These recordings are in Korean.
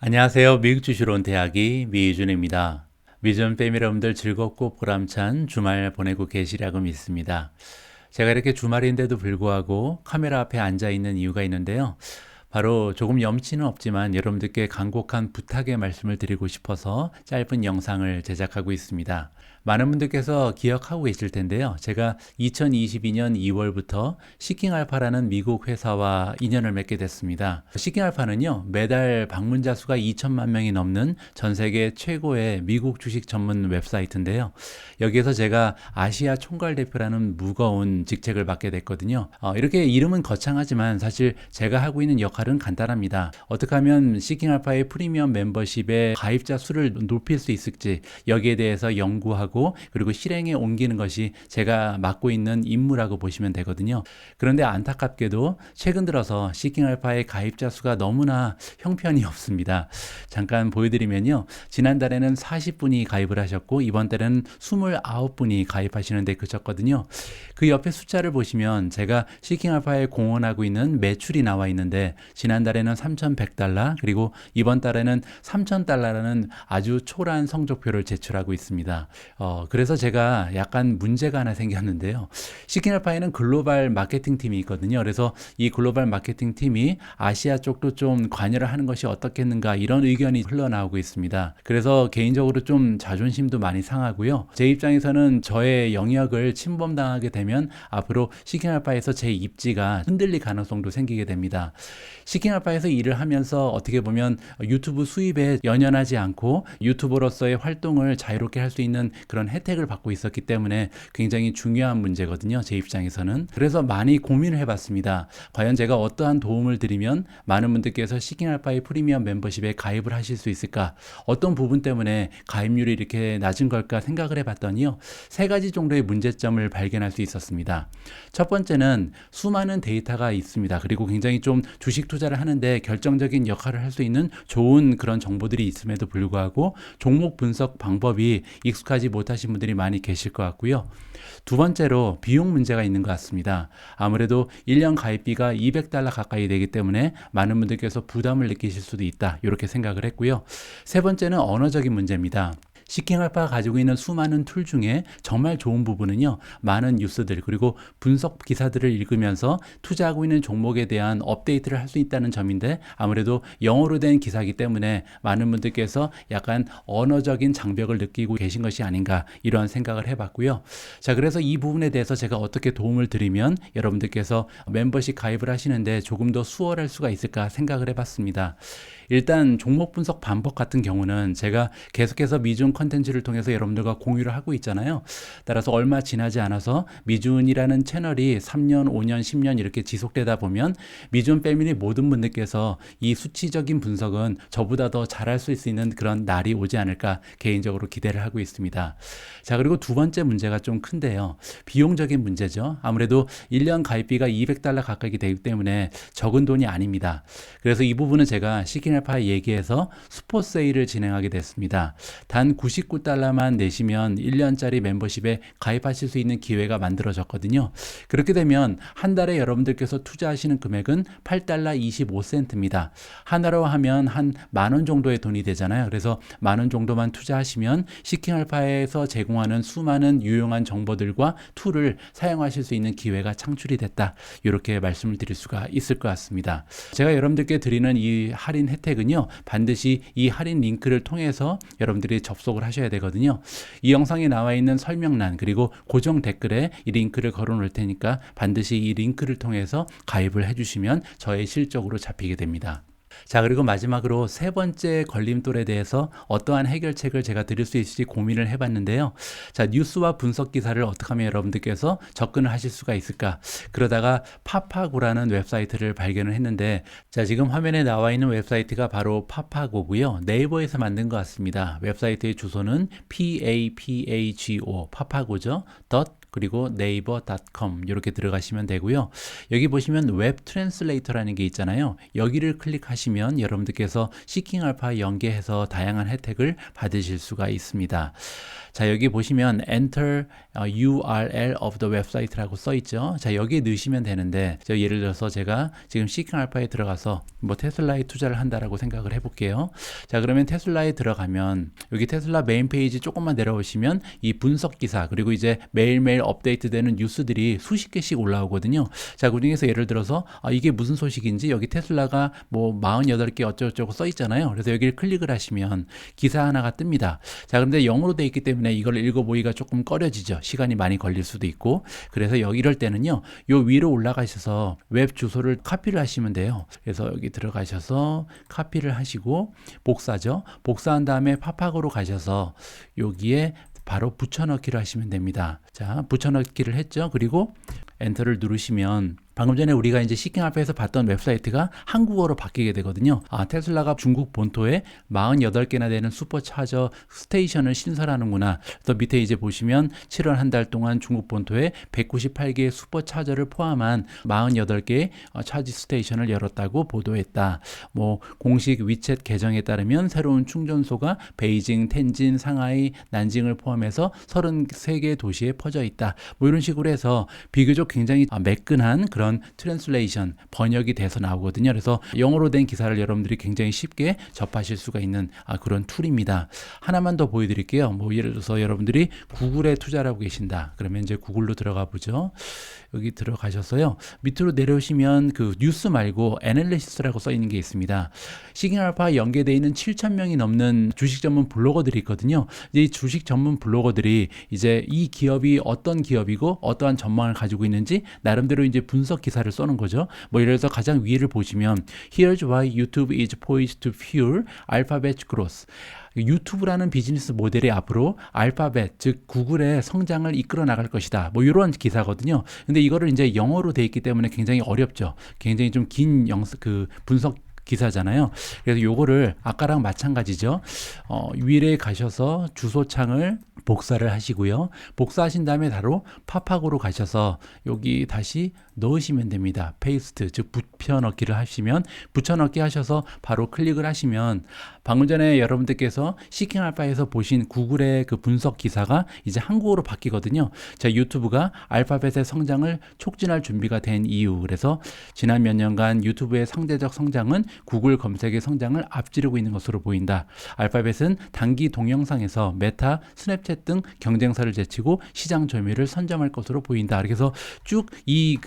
안녕하세요. 미국 주식으로 온 대학이 미준입니다. 미준 패밀리 여러분들 즐겁고 보람찬 주말 보내고 계시라고 믿습니다. 제가 이렇게 주말인데도 불구하고 카메라 앞에 앉아 있는 이유가 있는데요. 바로 조금 염치는 없지만 여러분들께 간곡한 부탁의 말씀을 드리고 싶어서 짧은 영상을 제작하고 있습니다. 많은 분들께서 기억하고 계실 텐데요. 제가 2022년 2월부터 시킹알파라는 미국 회사와 인연을 맺게 됐습니다. 시킹알파는요, 매달 방문자 수가 2천만 명이 넘는 전 세계 최고의 미국 주식 전문 웹사이트인데요. 여기에서 제가 아시아 총괄 대표라는 무거운 직책을 맡게 됐거든요. 이렇게 이름은 거창하지만 사실 제가 하고 있는 역할은 간단합니다. 어떻게 하면 시킹알파의 프리미엄 멤버십의 가입자 수를 높일 수 있을지 여기에 대해서 연구하고 그리고 실행에 옮기는 것이 제가 맡고 있는 임무라고 보시면 되거든요. 그런데 안타깝게도 최근 들어서 시킹알파의 가입자 수가 너무나 형편이 없습니다. 잠깐 보여드리면요. 지난달에는 40분이 가입을 하셨고 이번 달에는 29분이 가입하시는데 그쳤거든요. 그 옆에 숫자를 보시면 제가 시킹알파에 공헌하고 있는 매출이 나와 있는데 지난달에는 3,100달러 그리고 이번 달에는 3,000달러라는 아주 초라한 성적표를 제출하고 있습니다. 그래서 제가 약간 문제가 하나 생겼는데요. 시킹알파에는 글로벌 마케팅 팀이 있거든요. 그래서 이 글로벌 마케팅 팀이 아시아 쪽도 좀 관여를 하는 것이 어떻겠는가 이런 의견이 흘러나오고 있습니다. 그래서 개인적으로 좀 자존심도 많이 상하고요. 제 입장에서는 저의 영역을 침범당하게 되면 앞으로 시킹알파에서 제 입지가 흔들릴 가능성도 생기게 됩니다. 시킹알파에서 일을 하면서 어떻게 보면 유튜브 수입에 연연하지 않고 유튜버로서의 활동을 자유롭게 할 수 있는 그런 혜택을 받고 있었기 때문에 굉장히 중요한 문제거든요. 제 입장에서는. 그래서 많이 고민을 해봤습니다. 과연 제가 어떠한 도움을 드리면 많은 분들께서 시킹알파의 프리미엄 멤버십에 가입을 하실 수 있을까? 어떤 부분 때문에 가입률이 이렇게 낮은 걸까 생각을 해봤더니요. 세 가지 정도의 문제점을 발견할 수 있었습니다. 첫 번째는 수많은 데이터가 있습니다. 그리고 굉장히 좀 주식 투자를 하는데 결정적인 역할을 할 수 있는 좋은 그런 정보들이 있음에도 불구하고 종목 분석 방법이 익숙하지 못하신 분들이 많이 계실 것 같고요. 두 번째로 비용 문제가 있는 것 같습니다. 아무래도 1년 가입비가 200달러 가까이 되기 때문에 많은 분들께서 부담을 느끼실 수도 있다. 이렇게 생각을 했고요. 세 번째는 언어적인 문제입니다. 시킹알파가 가지고 있는 수많은 툴 중에 정말 좋은 부분은요. 많은 뉴스들 그리고 분석 기사들을 읽으면서 투자하고 있는 종목에 대한 업데이트를 할 수 있다는 점인데 아무래도 영어로 된 기사이기 때문에 많은 분들께서 약간 언어적인 장벽을 느끼고 계신 것이 아닌가 이러한 생각을 해봤고요. 자, 그래서 이 부분에 대해서 제가 어떻게 도움을 드리면 여러분들께서 멤버십 가입을 하시는데 조금 더 수월할 수가 있을까 생각을 해봤습니다. 일단 종목 분석 방법 같은 경우는 제가 계속해서 미준 컨텐츠를 통해서 여러분들과 공유를 하고 있잖아요. 따라서 얼마 지나지 않아서 미준이라는 채널이 3년, 5년, 10년 이렇게 지속되다 보면 미준 패밀리 모든 분들께서 이 수치적인 분석은 저보다 더 잘할 수 있는 그런 날이 오지 않을까 개인적으로 기대를 하고 있습니다. 자, 그리고 두 번째 문제가 좀 큰데요. 비용적인 문제죠. 아무래도 1년 가입비가 200달러 가까이 되기 때문에 적은 돈이 아닙니다. 그래서 이 부분은 제가 시킹알파 얘기해서 스포 세일을 진행하게 됐습니다. 단 99달러만 내시면 1년짜리 멤버십에 가입하실 수 있는 기회가 만들어졌거든요. 그렇게 되면 한 달에 여러분들께서 투자하시는 금액은 8달러 25센트입니다. 하나로 하면 한 만 원 정도의 돈이 되잖아요. 그래서 만 원 정도만 투자하시면 시킹알파에서 제공하는 수많은 유용한 정보들과 툴을 사용하실 수 있는 기회가 창출이 됐다. 이렇게 말씀을 드릴 수가 있을 것 같습니다. 제가 여러분들께 드리는 이 할인 혜택은요. 반드시 이 할인 링크를 통해서 여러분들이 접속을 하셔야 되거든요. 이 영상에 나와 있는 설명란 그리고 고정 댓글에 이 링크를 걸어 놓을 테니까 반드시 이 링크를 통해서 가입을 해주시면 저의 실적으로 잡히게 됩니다. 자, 그리고 마지막으로 세 번째 걸림돌에 대해서 어떠한 해결책을 제가 드릴 수 있을지 고민을 해봤는데요. 자, 뉴스와 분석 기사를 어떻게 하면 여러분들께서 접근을 하실 수가 있을까? 그러다가 파파고라는 웹사이트를 발견을 했는데, 자, 지금 화면에 나와 있는 웹사이트가 바로 파파고고요. 네이버에서 만든 것 같습니다. 웹사이트의 주소는 papago, 파파고죠. 그리고 naver.com 이렇게 들어가시면 되고요. 여기 보시면 웹 트랜슬레이터라는 게 있잖아요. 여기를 클릭하시면 여러분들께서 시킹 알파 연계해서 다양한 혜택을 받으실 수가 있습니다. 자, 여기 보시면 enter URL of the website라고 써 있죠. 자, 여기에 넣으시면 되는데, 예를 들어서 제가 지금 시킹 알파에 들어가서 뭐 테슬라에 투자를 한다라고 생각을 해볼게요. 자, 그러면 테슬라에 들어가면 여기 테슬라 메인 페이지 조금만 내려오시면 이 분석 기사 그리고 이제 매일매일 업데이트되는 뉴스들이 수십 개씩 올라오거든요. 자, 그중에서 예를 들어서 이게 무슨 소식인지 여기 테슬라가 뭐 48개 어쩌고저쩌고 써 있잖아요. 그래서 여기를 클릭을 하시면 기사 하나가 뜹니다. 자, 그런데 영어로 돼 있기 때문에 이걸 읽어보기가 조금 꺼려지죠. 시간이 많이 걸릴 수도 있고. 그래서 이럴 때는요, 요 위로 올라가셔서 웹 주소를 카피를 하시면 돼요. 그래서 여기 들어가셔서 카피를 하시고 복사죠. 복사한 다음에 팝학으로 가셔서 여기에 바로 붙여넣기를 하시면 됩니다. 자, 붙여넣기를 했죠. 그리고 엔터를 누르시면 방금 전에 우리가 이제 시킹 알파에서 봤던 웹사이트가 한국어로 바뀌게 되거든요. 테슬라가 중국 본토에 48개나 되는 슈퍼차저 스테이션을 신설하는구나. 또 밑에 이제 보시면 7월 한 달 동안 중국 본토에 198개의 슈퍼차저를 포함한 48개의 차지 스테이션을 열었다고 보도했다. 뭐 공식 위챗 계정에 따르면 새로운 충전소가 베이징, 텐진, 상하이, 난징을 포함해서 33개 도시에 퍼져 있다. 뭐 이런 식으로 해서 비교적 굉장히 매끈한 그런 트랜슬레이션 번역이 돼서 나오거든요. 그래서 영어로 된 기사를 여러분들이 굉장히 쉽게 접하실 수가 있는 그런 툴입니다. 하나만 더 보여드릴게요. 뭐 예를 들어서 여러분들이 구글에 투자를 하고 계신다. 그러면 이제 구글로 들어가 보죠. 여기 들어가셔서요. 밑으로 내려오시면 그 뉴스 말고 애널리시스라고 써 있는 게 있습니다. 시킹 알파 연계되어 있는 7,000명이 넘는 주식 전문 블로거들이 있거든요. 이제 이 주식 전문 블로거들이 이제 이 기업이 어떤 기업이고 어떠한 전망을 가지고 있는지 나름대로 이제 분석 기사를 써는 거죠. 뭐 예를 들어서 가장 위를 보시면 Here's why YouTube is poised to fuel Alphabet's growth. 유튜브라는 비즈니스 모델이 앞으로 알파벳, 즉 구글의 성장을 이끌어 나갈 것이다. 뭐 이런 기사거든요. 근데 이거를 이제 영어로 돼 있기 때문에 굉장히 어렵죠. 굉장히 좀 긴 분석 기사잖아요. 그래서 요거를 아까랑 마찬가지죠. 위에 가셔서 주소창을 복사를 하시고요. 복사하신 다음에 바로 팝학으로 가셔서 여기 다시 넣으시면 됩니다. 페이스트, 즉 붙여넣기를 하시면 붙여넣기 하셔서 바로 클릭을 하시면 방금 전에 여러분들께서 시킹 알파에서 보신 구글의 그 분석 기사가 이제 한국어로 바뀌거든요. 자, 유튜브가 알파벳의 성장을 촉진할 준비가 된 이유. 그래서 지난 몇 년간 유튜브의 상대적 성장은 구글 검색의 성장을 앞지르고 있는 것으로 보인다. 알파벳은 단기 동영상에서 메타, 스냅챗 등 경쟁사를 제치고 시장 점유율을 선점할 것으로 보인다. 그래서 쭉 이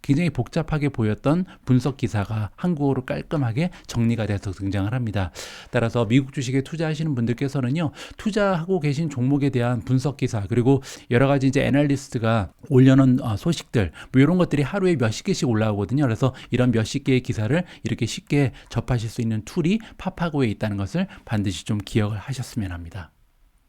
굉장히 복잡하게 보였던 분석 기사가 한국어로 깔끔하게 정리가 돼서 등장을 합니다. 따라서 미국 주식에 투자하시는 분들께서는요, 투자하고 계신 종목에 대한 분석 기사 그리고 여러 가지 이제 애널리스트가 올려놓은 소식들 뭐 이런 것들이 하루에 몇십 개씩 올라오거든요. 그래서 이런 몇십 개의 기사를 이렇게 쉽게 접하실 수 있는 툴이 팝하고에 있다는 것을 반드시 좀 기억을 하셨으면 합니다.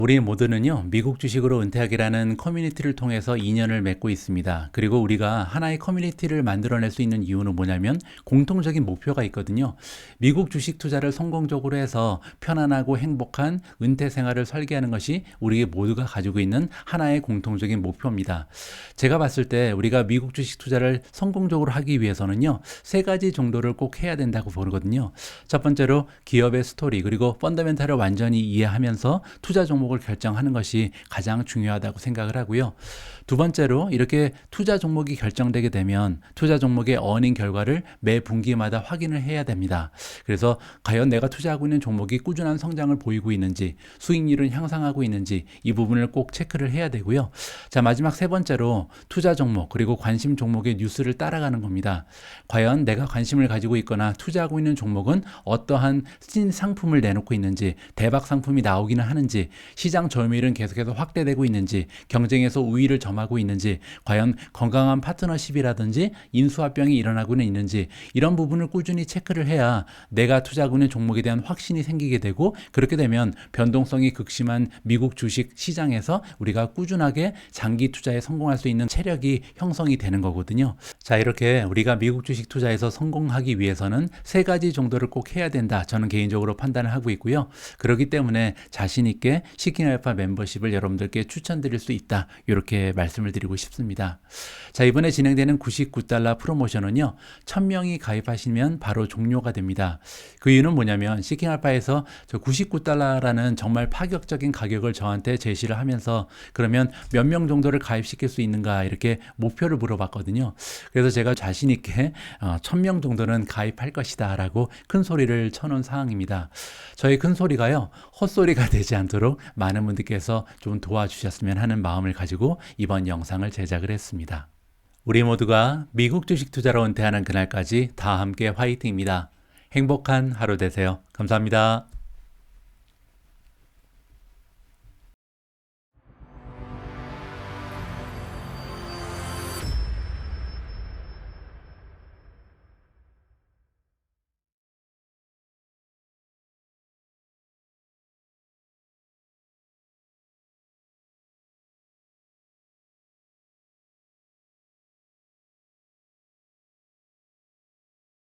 우리 모두는요, 미국 주식으로 은퇴하기라는 커뮤니티를 통해서 인연을 맺고 있습니다. 그리고 우리가 하나의 커뮤니티를 만들어낼 수 있는 이유는 뭐냐면 공통적인 목표가 있거든요. 미국 주식 투자를 성공적으로 해서 편안하고 행복한 은퇴 생활을 설계하는 것이 우리 모두가 가지고 있는 하나의 공통적인 목표입니다. 제가 봤을 때 우리가 미국 주식 투자를 성공적으로 하기 위해서는요, 세 가지 정도를 꼭 해야 된다고 보거든요. 첫 번째로 기업의 스토리 그리고 펀더멘탈을 완전히 이해하면서 투자 종목 결정하는 것이 가장 중요하다고 생각을 하고요. 두 번째로 이렇게 투자 종목이 결정되게 되면 투자 종목의 어닝 결과를 매 분기마다 확인을 해야 됩니다. 그래서 과연 내가 투자하고 있는 종목이 꾸준한 성장을 보이고 있는지, 수익률은 향상하고 있는지 이 부분을 꼭 체크를 해야 되고요. 자, 마지막 세 번째로 투자 종목 그리고 관심 종목의 뉴스를 따라가는 겁니다. 과연 내가 관심을 가지고 있거나 투자하고 있는 종목은 어떠한 신상품을 내놓고 있는지, 대박 상품이 나오기는 하는지, 시장 점유율은 계속해서 확대되고 있는지, 경쟁에서 우위를 점하고 있는지, 과연 건강한 파트너십이라든지 인수합병이 일어나고는 있는지 이런 부분을 꾸준히 체크를 해야 내가 투자하고 있는 종목에 대한 확신이 생기게 되고, 그렇게 되면 변동성이 극심한 미국 주식 시장에서 우리가 꾸준하게 장기 투자에 성공할 수 있는 체력이 형성이 되는 거거든요. 자, 이렇게 우리가 미국 주식 투자에서 성공하기 위해서는 세 가지 정도를 꼭 해야 된다. 저는 개인적으로 판단을 하고 있고요. 그렇기 때문에 자신 있게 시킹 알파 멤버십을 여러분들께 추천드릴 수 있다. 이렇게 말씀을 드리고 싶습니다. 자, 이번에 진행되는 $99 프로모션은요. 1000명이 가입하시면 바로 종료가 됩니다. 그 이유는 뭐냐면 시킹 알파에서 저 $99라는 정말 파격적인 가격을 저한테 제시를 하면서 그러면 몇 명 정도를 가입시킬 수 있는가 이렇게 목표를 물어봤거든요. 그래서 제가 자신 있게 1000명 정도는 가입할 것이다 라고 큰 소리를 쳐놓은 상황입니다. 저희 큰 소리가요 헛소리가 되지 않도록 많은 분들께서 좀 도와주셨으면 하는 마음을 가지고 이번 영상을 제작을 했습니다. 우리 모두가 미국 주식 투자로 은퇴하는 그날까지 다 함께 화이팅입니다. 행복한 하루 되세요. 감사합니다.